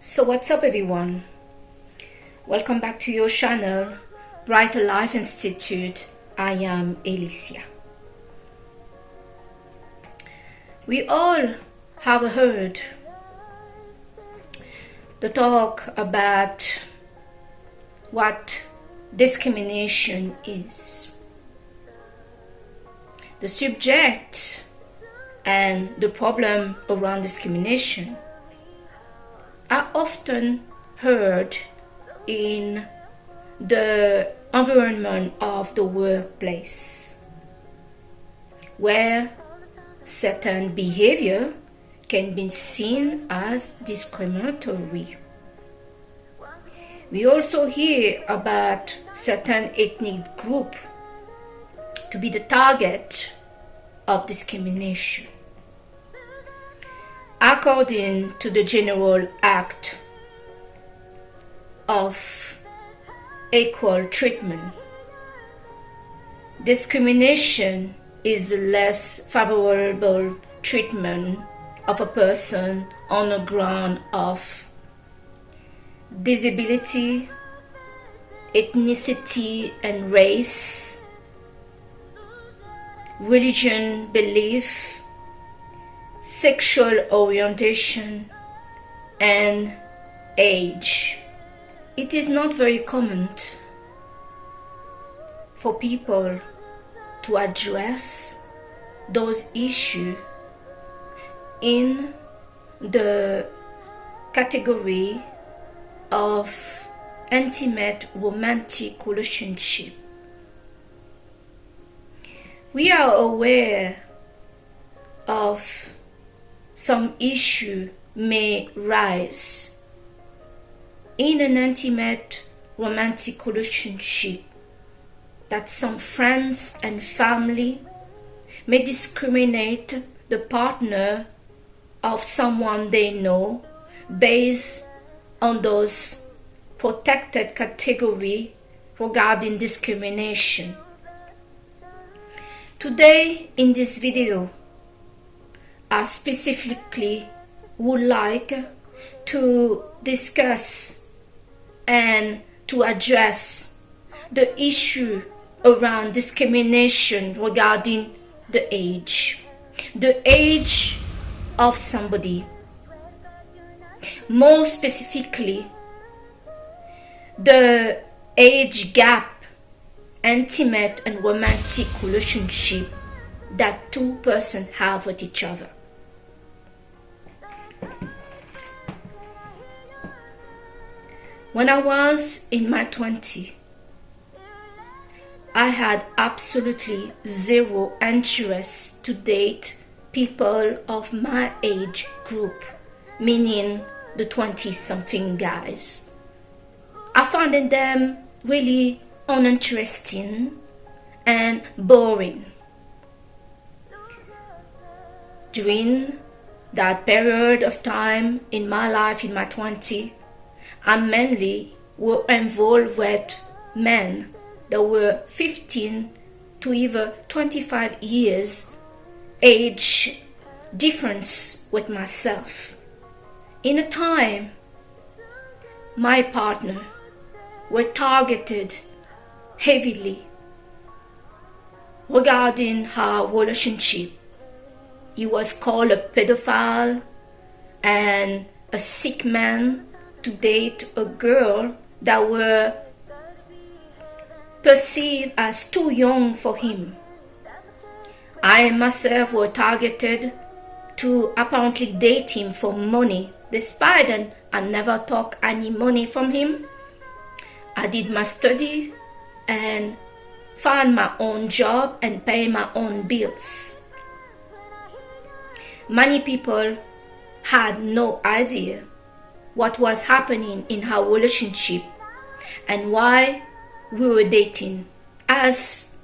So what's up everyone? Welcome back to your channel, Brighter Life Institute. I am Alicia. We all have heard the talk about what discrimination is. The subject and the problem around discrimination are often heard in the environment of the workplace, where certain behavior can be seen as discriminatory. We also hear about certain ethnic groups to be the target of discrimination. According to the General Act of Equal Treatment, discrimination is the less favorable treatment of a person on the ground of disability, ethnicity and race, religion, belief, sexual orientation, and age. It is not very common for people to address those issues in the category of intimate romantic relationship. We are aware of some issue may rise in an intimate romantic relationship, that some friends and family may discriminate the partner of someone they know based on those protected category regarding discrimination. Today in this video, I specifically would like to discuss and to address the issue around discrimination regarding the age of somebody. More specifically, the age gap, intimate and romantic relationship that two persons have with each other. When I was in my 20s, I had absolutely zero interest to date people of my age group, meaning the 20-something guys. I found them really uninteresting and boring. During that period of time in my life, in my 20s, I mainly were involved with men that were 15 to even 25 years age difference with myself. In a time, my partner were targeted heavily regarding her relationship. He was called a pedophile and a sick man to date a girl that were perceived as too young for him. I myself were targeted to apparently date him for money, despite that I never took any money from him. I did my study and found my own job and pay my own bills. Many people had no idea what was happening in our relationship and why we were dating, as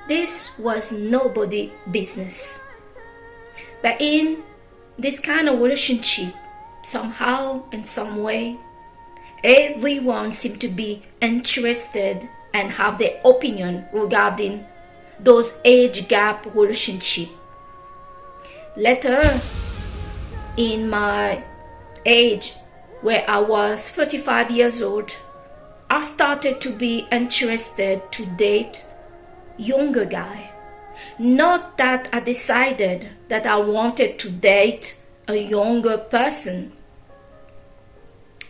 this was nobody's business. But in this kind of relationship, somehow in some way, everyone seemed to be interested and have their opinion regarding those age gap relationship. Later in my age where I was 35 years old, I started to be interested to date younger guy. Not that I decided that I wanted to date a younger person.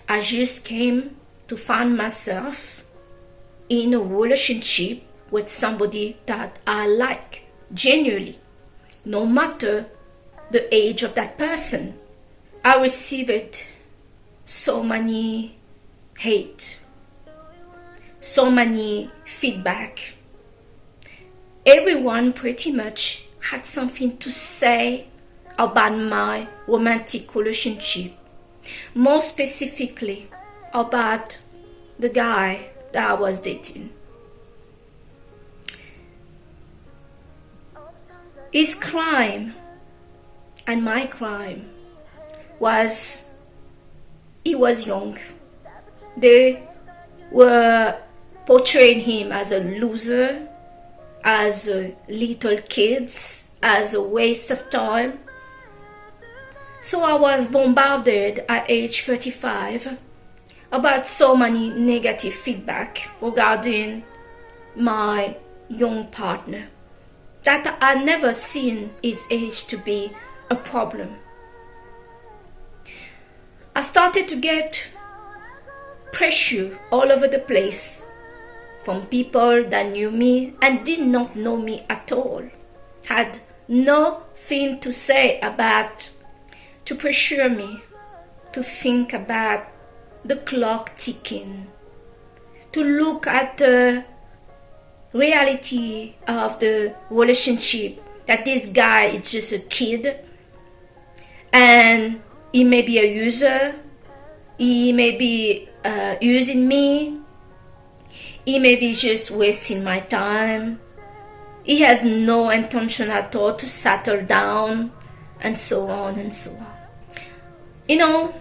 I just came to find myself in a relationship with somebody that I like genuinely, no matter the age of that person. I received so many hate, so many feedback. Everyone pretty much had something to say about my romantic relationship, more specifically about the guy that I was dating. His crime and my crime was he was young. They were portraying him as a loser, as a little kid, as a waste of time. So I was bombarded at age 35 about so many negative feedback regarding my young partner that I never seen his age to be a problem. I started to get pressure all over the place from people that knew me and did not know me at all, had nothing to say about, to pressure me to think about the clock ticking, to look at the reality of the relationship, that this guy is just a kid and he may be a user, he may be using me, he may be just wasting my time, he has no intention at all to settle down, and so on and so on. You know,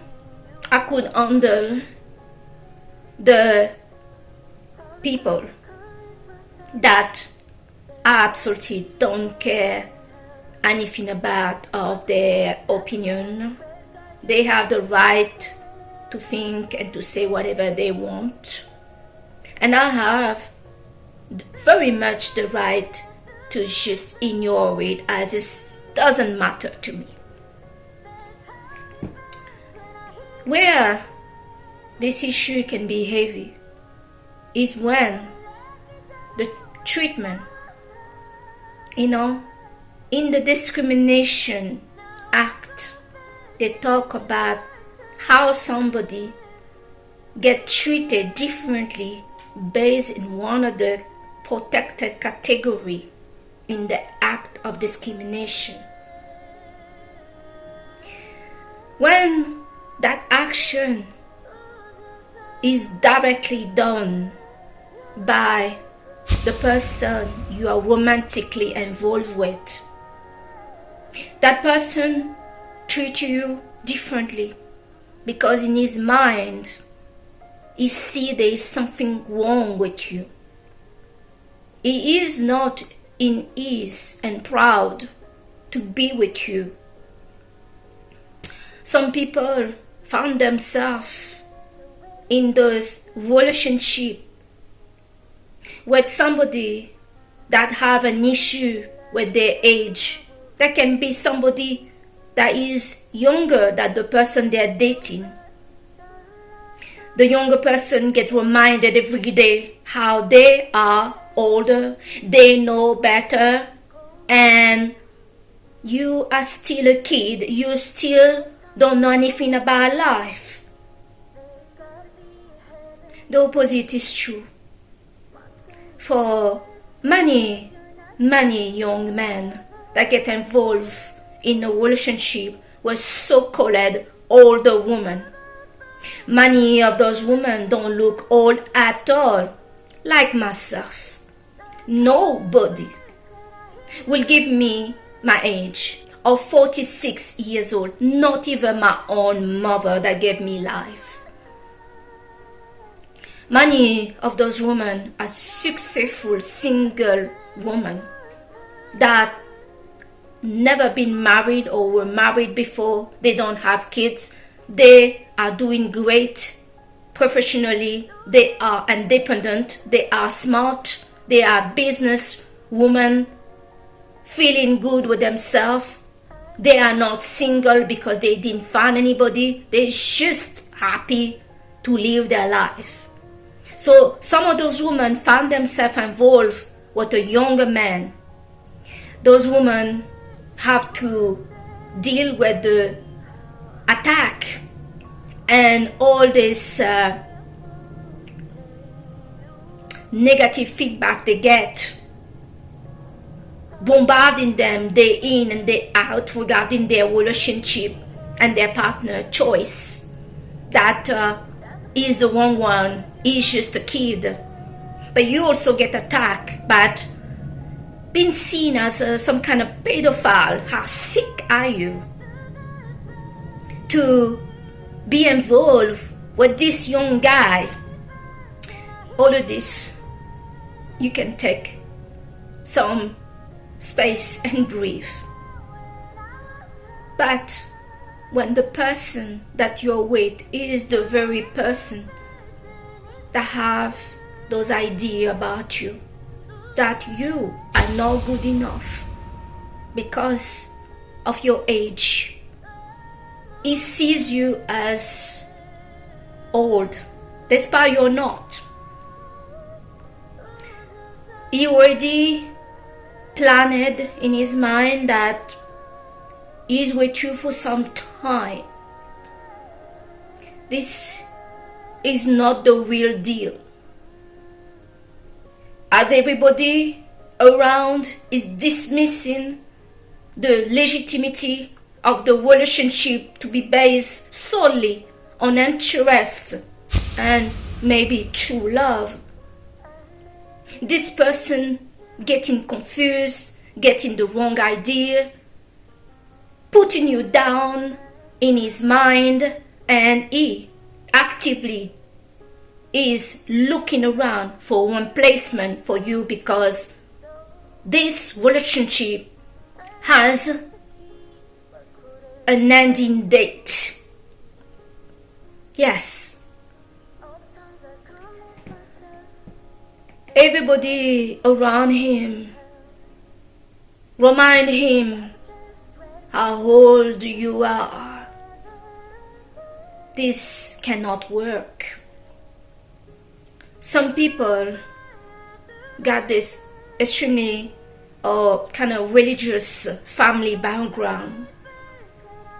I could handle the people that absolutely don't care anything about of their opinion. They have the right to think and to say whatever they want. And I have very much the right to just ignore it as it doesn't matter to me. Where this issue can be heavy is when the treatment, in the Discrimination Act, they talk about how somebody gets treated differently based in one of the protected category in the act of discrimination. When that action is directly done by the person you are romantically involved with, that person treats you differently because in his mind he sees there is something wrong with you. He is not in ease and proud to be with you. Some people found themselves in those relationships with somebody that have an issue with their age. That can be somebody that is younger than the person they are dating. The younger person gets reminded every day how they are older, they know better, and you are still a kid, you still don't know anything about life. The opposite is true. For many young men that get involved in a relationship with so-called older women. Many of those women don't look old at all, like myself. Nobody will give me my age of 46 years old, not even my own mother that gave me life. Many of those women are successful single women that never been married or were married before. They don't have kids. they are doing great professionally, they are independent, they are smart, they are business women, feeling good with themselves. They are not single because they didn't find anybody. They're just happy to live their life. So some of those women found themselves involved with a younger man. Those women have to deal with the attack and all this negative feedback they get, bombarding them day in and day out regarding their relationship and their partner choice. That is the wrong one, is just a kid. But you also get attacked, but being seen as some kind of pedophile. How sick are you to be involved with this young guy? All of this, you can take some space and breathe. But when the person that you're with is the very person that have those ideas about you, that you are not good enough because of your age, he sees you as old, despite you're not. He already planned in his mind that he's with you for some time. This is not the real deal. As everybody around is dismissing the legitimacy of the relationship to be based solely on interest and maybe true love, this person getting confused, getting the wrong idea, putting you down in his mind, and he actively is looking around for one placement for you because this relationship has an ending date. Yes. Everybody around him remind him how old you are. This cannot work. Some people got this extremely kind of religious family background.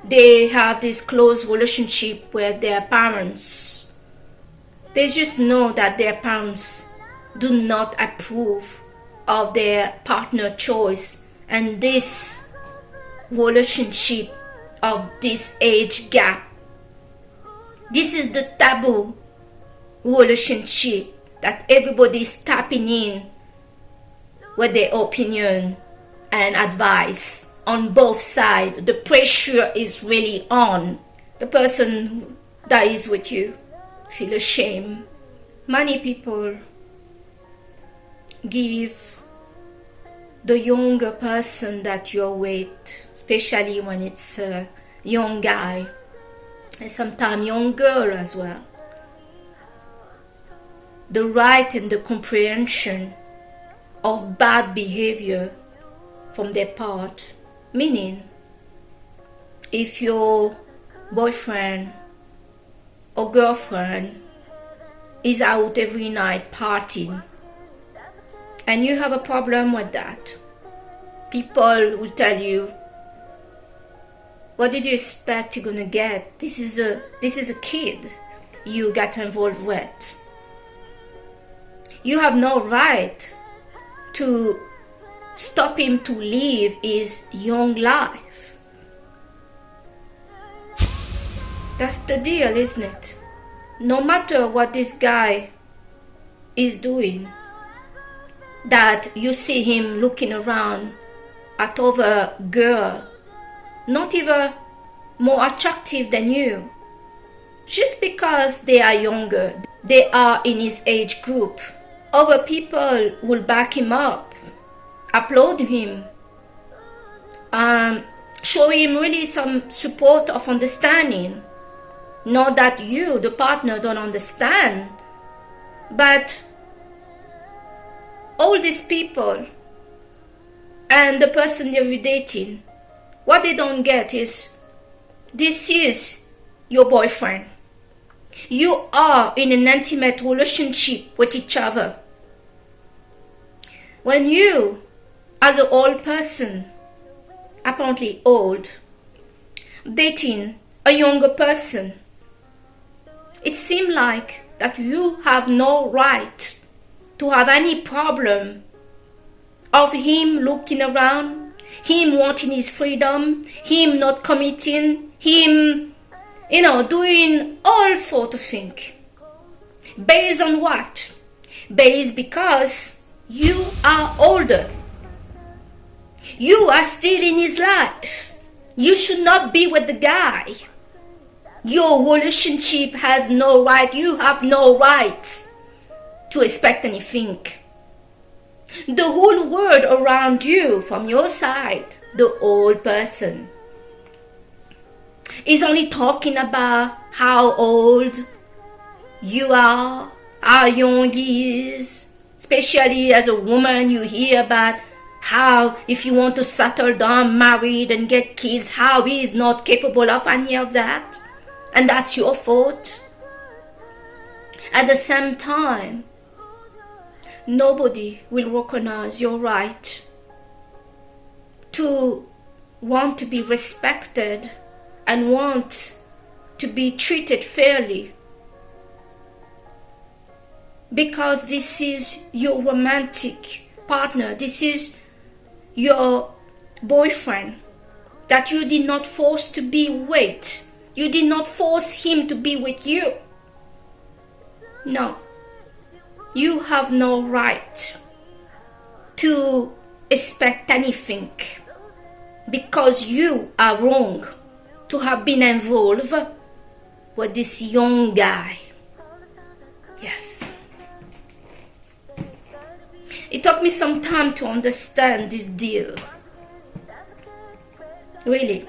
They have this close relationship with their parents. They just know that their parents do not approve of their partner choice, and this relationship of this age gap, this is the taboo relationship that everybody is tapping in with their opinion and advice on both sides. The pressure is really on. The person that is with you feel ashamed. Many people give the younger person that you're with, especially when it's a young guy and sometimes young girl as well, the right and the comprehension of bad behavior from their part. Meaning, if your boyfriend or girlfriend is out every night partying and you have a problem with that, people will tell you, what did you expect you're gonna get? This is a kid you got involved with. You have no right to stop him to live his young life. That's the deal, isn't it? No matter what this guy is doing, that you see him looking around at other girl, not even more attractive than you, just because they are younger, they are in his age group. Other people will back him up, applaud him, show him really some support of understanding. Not that you, the partner, don't understand, but all these people and the person you're dating, what they don't get is this is your boyfriend. You are in an intimate relationship with each other. When you, as an old person, apparently old, dating a younger person, it seems like that you have no right to have any problem of him looking around, him wanting his freedom, him not committing, him, doing all sort of things. Based on what? Based because you are older. You are still in his life. You should not be with the guy. Your relationship has no right. You have no right to expect anything. The whole world around you, from your side, the old person, is only talking about how old you are, how young he is. Especially as a woman, you hear about how if you want to settle down, married and get kids, how he is not capable of any of that. And that's your fault. At the same time, nobody will recognize your right to want to be respected and want to be treated fairly, because this is your romantic partner, this is your boyfriend that you did not force to be with. You did not force him to be with you. No. You have no right to expect anything because you are wrong to have been involved with this young guy. Yes. It took me some time to understand this deal. Really.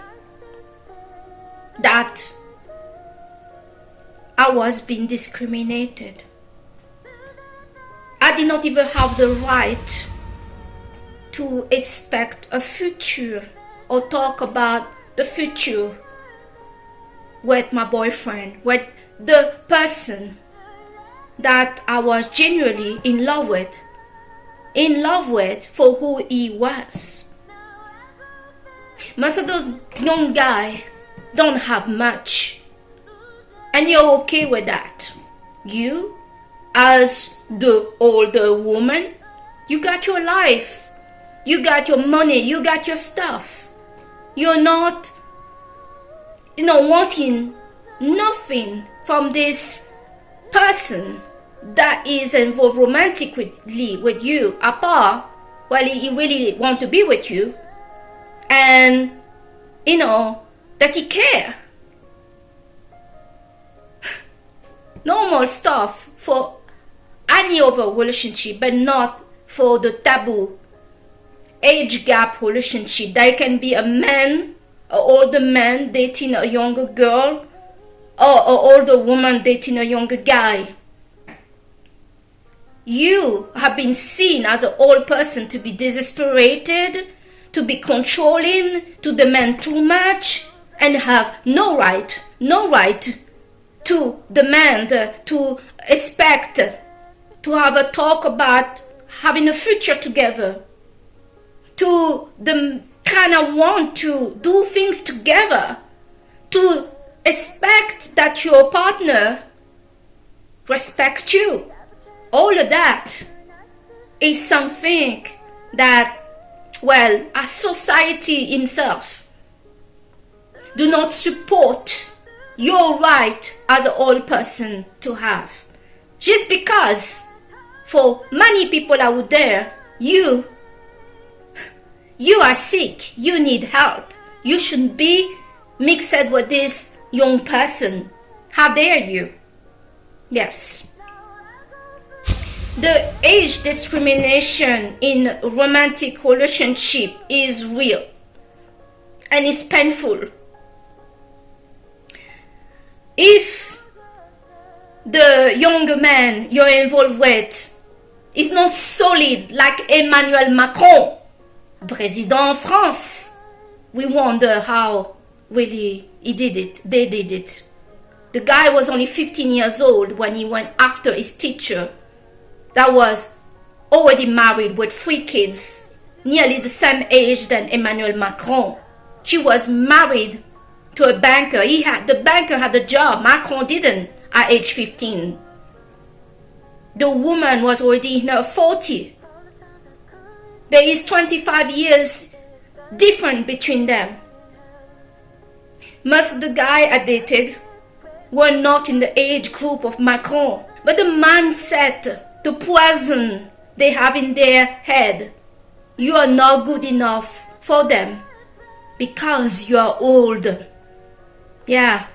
That I was being discriminated. I did not even have the right to expect a future or talk about the future with my boyfriend, with the person that I was genuinely in love with for who he was. Most of those young guys don't have much, and you're okay with that. You, as the older woman, you got your life, you got your money, you got your stuff. You're not, wanting nothing from this person that is involved romantically with you, apart, he really want to be with you, and that he care. Normal stuff for any other relationship, but not for the taboo age gap relationship. There can be an older man dating a younger girl, or an older woman dating a younger guy. You have been seen as an old person to be desesperated, to be controlling, to demand too much, and have no right to demand, to expect, to have a talk about having a future together, to kind of want to do things together, to expect that your partner respects you. All of that is something that, our society himself do not support your right as an old person to have. Just because for many people out there, you are sick, you need help, you shouldn't be mixed with this young person. How dare you? Yes. The age discrimination in romantic relationship is real and it's painful. If the younger man you're involved with is not solid like Emmanuel Macron, President of France, we wonder how really they did it. The guy was only 15 years old when he went after his teacher that was already married with 3 kids, nearly the same age than Emmanuel Macron. She was married to a banker. The banker had a job. Macron didn't at age 15. The woman was already in her 40s. There is 25 years difference between them. Most of the guy I dated were not in the age group of Macron, but the mindset, the poison they have in their head, you are not good enough for them because you are old. Yeah,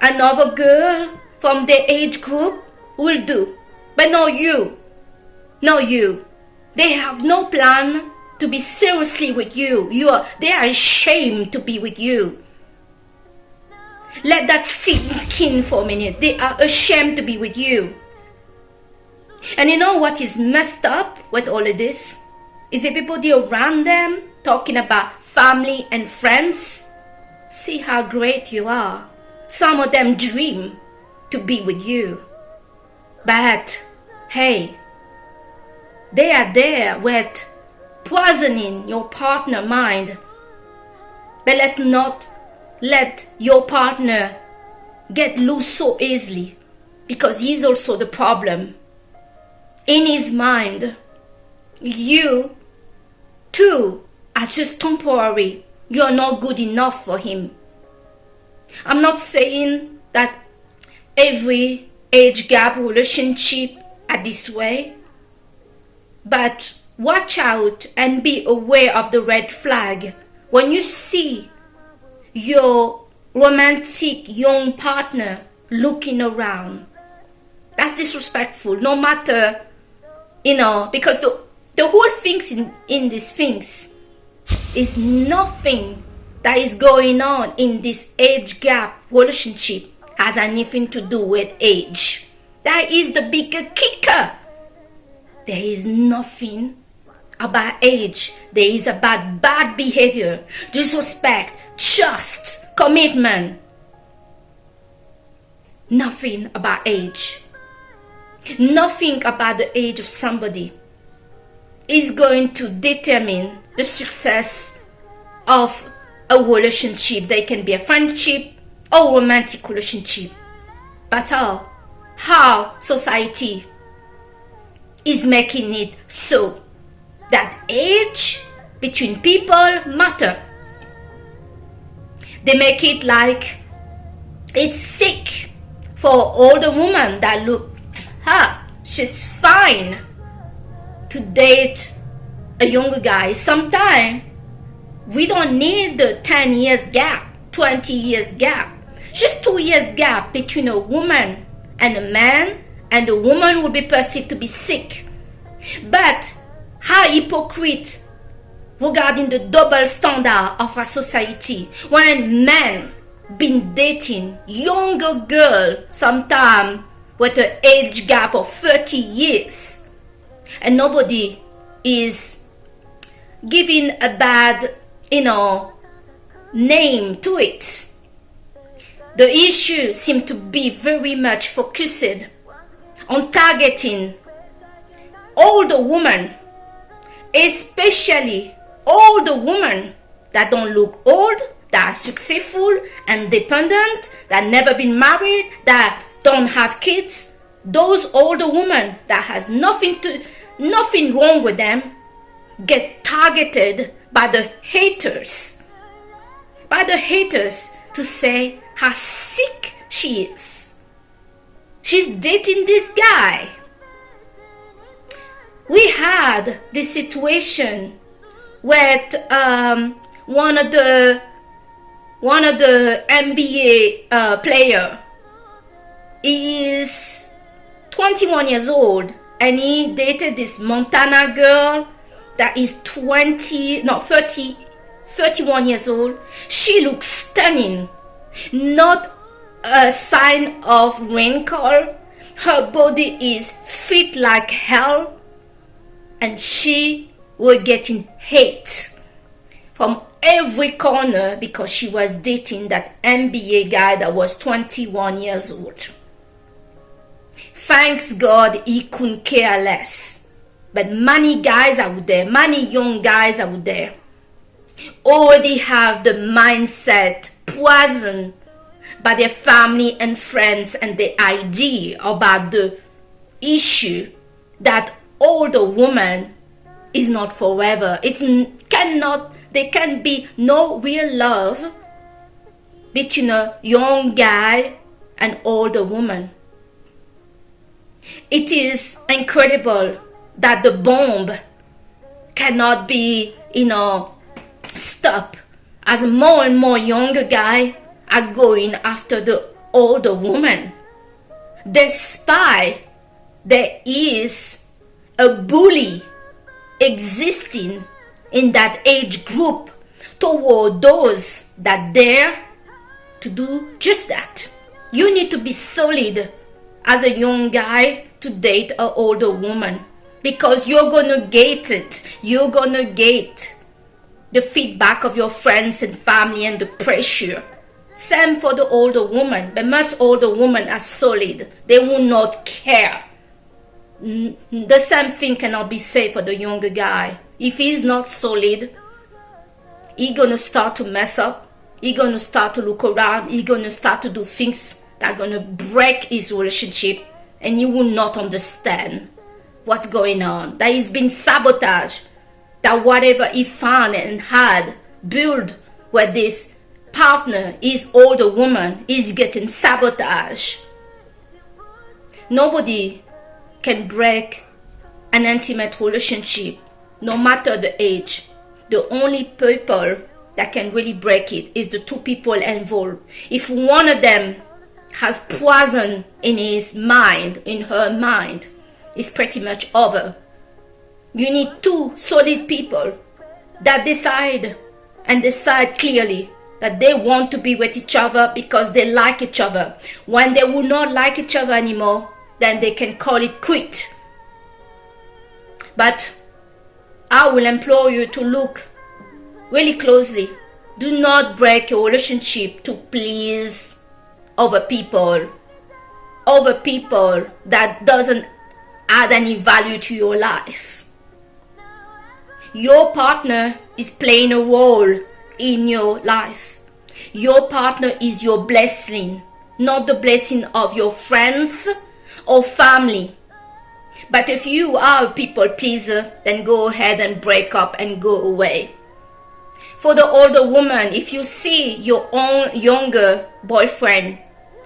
another girl from their age group will do, but not you. Not you. They have no plan to be seriously with you. They are ashamed to be with you. Let that sink in for a minute. They are ashamed to be with you. And you know what is messed up with all of this? Is everybody around them talking about family and friends? See how great you are. Some of them dream to be with you. But, hey, they are there with poisoning your partner mind. But let's not let your partner get loose so easily, because he's also the problem. In his mind, you too are just temporary. You're not good enough for him. I'm not saying that every age gap relationship are this way, but watch out and be aware of the red flag. When you see your romantic young partner looking around, that's disrespectful. No matter, because the whole things in these things is nothing that is going on in this age gap relationship has anything to do with age. That is the bigger kicker. There is nothing about age. There is about bad behavior, disrespect, trust, commitment. Nothing about age. Nothing about the age of somebody is going to determine the success of a relationship. They can be a friendship or romantic relationship. But how society is making it so that age between people matter. They make it like it's sick for older women that look, she's fine, to date a younger guy. Sometimes we don't need the 10 years gap, 20 years gap. Just 2 years gap between a woman and a man, and the woman will be perceived to be sick. But how hypocrite regarding the double standard of our society when men been dating younger girl sometime with an age gap of 30 years, and nobody is giving a bad name to it. The issue seems to be very much focused on targeting older women, especially older women that don't look old, that are successful, independent, that never been married, that don't have kids. Those older women that has nothing wrong with them get targeted by the haters. By the haters to say how sick she is. She's dating this guy. We had this situation with one of the NBA player. He is 21 years old and he dated this Montana girl that is 31 years old. She looks stunning. Not a sign of wrinkle. Her body is fit like hell, and she was getting hate from every corner because she was dating that MBA guy that was 21 years old. Thanks God he couldn't care less. But many guys out there, many young guys out there, already have the mindset poisoned by their family and friends and the idea about the issue that older woman is not forever. There can be no real love between a young guy and older woman. It is incredible that the bomb cannot be, stop, as more and more younger guys are going after the older woman. Despite there is a bully existing in that age group toward those that dare to do just that. You need to be solid as a young guy to date an older woman, because you're gonna get it. You're gonna get the feedback of your friends and family and the pressure. Same for the older woman, but most older women are solid. They will not care. The same thing cannot be said for the younger guy. If he's not solid, he's gonna start to mess up. He's gonna start to look around. He's gonna start to do things that are gonna break his relationship, and you will not understand what's going on. That he's been sabotaged. That whatever he found and had built with this partner, his older woman, is getting sabotaged. Nobody can break an intimate relationship, no matter the age. The only people that can really break it is the two people involved. If one of them has poison in his mind, in her mind, it's pretty much over. You need two solid people that decide clearly that they want to be with each other because they like each other. When they will not like each other anymore, then they can call it quit. But I will implore you to look really closely. Do not break your relationship to please other people that doesn't add any value to your life. Your partner is playing a role in your life. Your partner is your blessing, not the blessing of your friends or family. But if you are a people pleaser, then go ahead and break up and go away. For the older woman, if you see your own younger boyfriend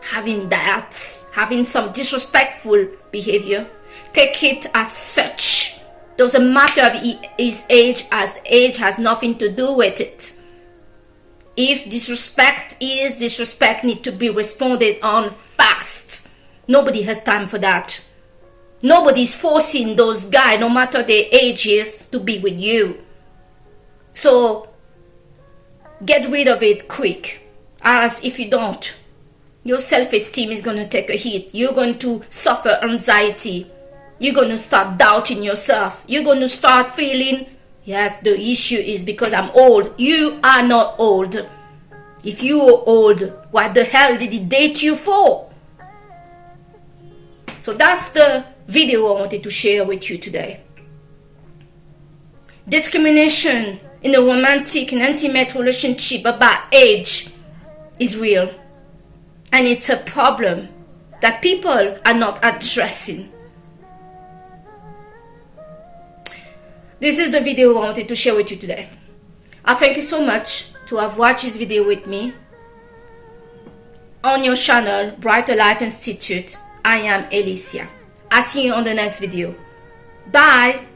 having some disrespectful behavior, take it as such. Doesn't matter if his age, as age has nothing to do with it. If disrespect is disrespect, need to be responded on fast. Nobody has time for that. Nobody's forcing those guys, no matter their ages, to be with you. So get rid of it quick, as if you don't, your self-esteem is going to take a hit. You're going to suffer anxiety. You're going to start doubting yourself. You're going to start feeling, yes, the issue is because I'm old. You are not old. If you were old, what the hell did he date you for? So that's the video I wanted to share with you today. Discrimination in a romantic and intimate relationship about age is real. And it's a problem that people are not addressing. This is the video I wanted to share with you today. I thank you so much to have watched this video with me on your channel, Brighter Life Institute. I am Alicia. I'll see you on the next video. Bye.